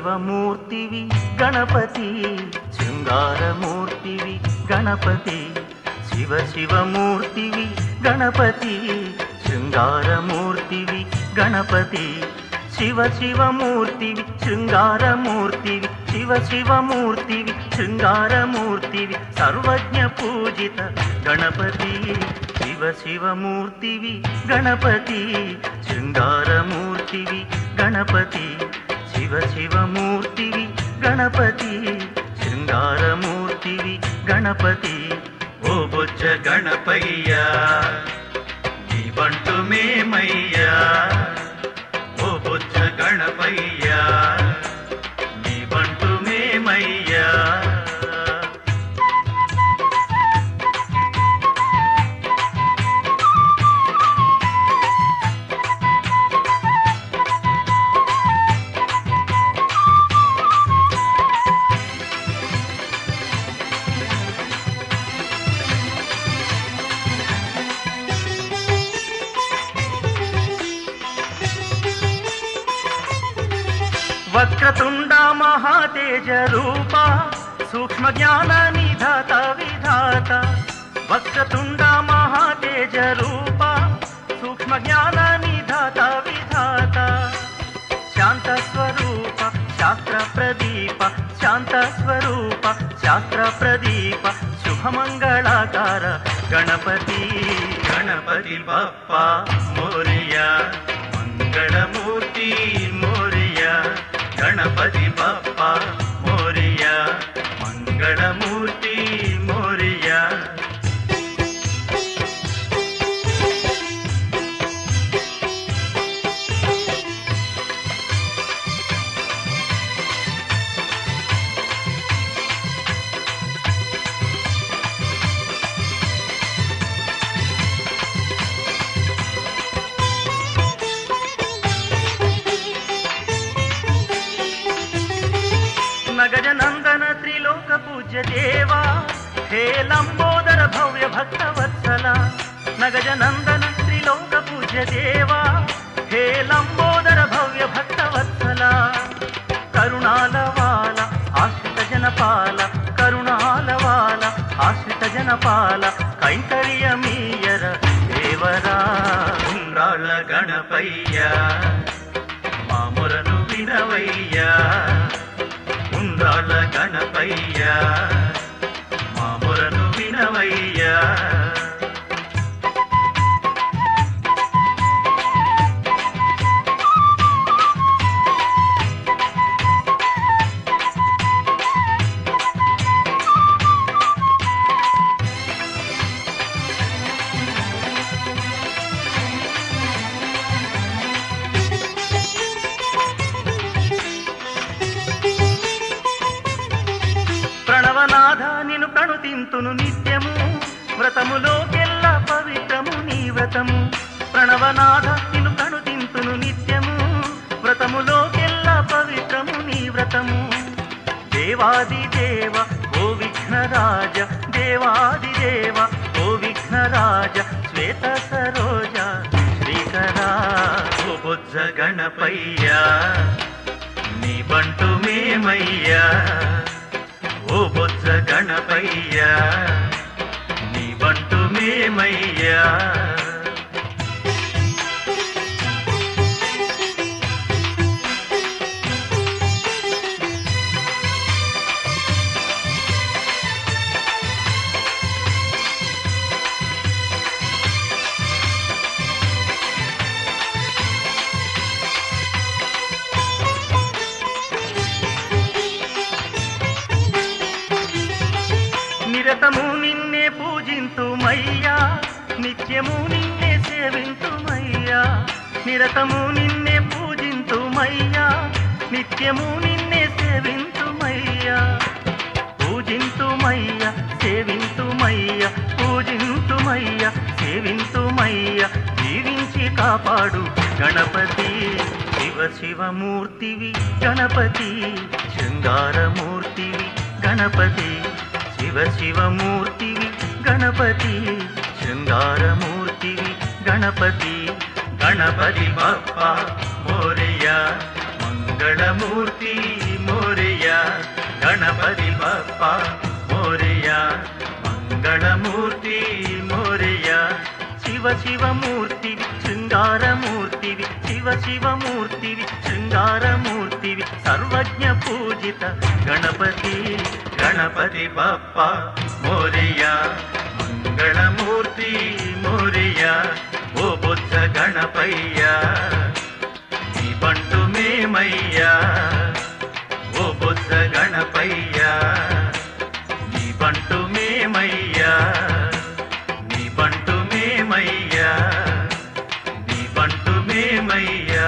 శివమూర్తివి గణపతి శృంగారమూర్తివి గణపతి శివమూర్తివి గణపతి శృంగారమూర్తివి గణపతి శివమూర్తివి శృంగారమూర్తివి శివమూర్తివి శృంగారమూర్తివి సర్వజ్ఞ పూజిత గణపతి శివమూర్తివి గణపతి శృంగారమూర్తివి గణపతి శివమూర్తివి గణపతి శృంగారమూర్తివి గణపతి ఓ బొజ్జ గణపయ్యా నీ బంటు మేమయ్యా ఓ బొజ్జ గణపయ్యా నీ బంటు మేమయ్యా వక్రతుండ మహాతేజ రూప సూక్ష్మ జ్ఞాన నిధాత విధాత వక్రతుండ మహాతేజ రూప సూక్ష్మ జ్ఞాన నిధాత విధాత శాంత స్వరూప శాస్త్ర ప్రదీప శాంత స్వరూప శాస్త్ర ప్రదీప శుభమంగళాకార గణపతి గణపతి బప్పా మోరియా మంగళమూర్తి మోరియా గణపతి బప్పా మోరియా మంగళమూర్తి మోరియా నగజనందన త్రిలోక పూజ్య దేవా హే లంబోదర భవ్య భక్తవత్సల నగజనందన త్రిలోక పూజ్య దేవా హే లంబోదర భవ్య భక్తవత్సల కరుణాలవాల ఆశ్రిత జనపాల కరుణాలవాల ఆశ్రిత జనపాల కైంకర్యమీయర దేవరా ఉండ్రాళ్ళ గణపయ్యా మామురను వినవయ్యా ఉండ్రాళ్ళ గణపయ్యా మామురను వినవయ్యా ప్రణవనాథ నిన్ను ప్రణుతింతును నిత్యము వ్రతములోకెల్ల పవిత్రము నీ వ్రతము ప్రణవనాథ నిన్ను ప్రణుతింతును నిత్యము వ్రతములోకెల్ల పవిత్రము నీ వ్రతము దేవాది దేవ ఓ విఘ్నరాజ దేవాది దేవ ఓ విఘ్నరాజ శ్వేత సరోజ శ్రీకరా ఓ బొజ్జ గణపయ్యా నీ బంటు మేమయ్యా ఓ బొజ్జ గణపయ్యా నీ బంటు మేమయ్యా నిరతము నిన్నే పూజింతుమయ్యా నిత్యము నిన్నే సేవింతుమయ్యా నిరతము నిన్నే పూజింతుమయ్యా నిత్యము నిన్నే సేవింతుమయ్యా పూజింతుమయ్యా సేవింతుమయ్యా పూజింతుమయ్యా సేవింతుమయ్యా జీవించి కాపాడు గణపతి శివమూర్తివి గణపతి శృంగారమూర్తివి గణపతి శివమూర్తివి గణపతి శృంగారమూర్తివి గణపతి గణపతి బప్పా మోరియా మంగళమూర్తి గణపతి బప్పా మోరియా మంగళమూర్తి మోరియా శివ శివమూర్తివి శృంగారమూర్తివి శివ శివమూర్తివి శృంగారమూర్తివి సర్వజ్ఞ పూజిత గణపతి గణపతి బప్పా మోరియా మంగళమూర్తి మోరియా ఓ బుద్ధ గణపయ్యా నీ బంటు మేమయ్యా ఓ బుద్ధ గణపయ్యా నీ బంటు మేమయ్యా నీ బంటు మేమయ్యా నీ బంటు మేమయ్యా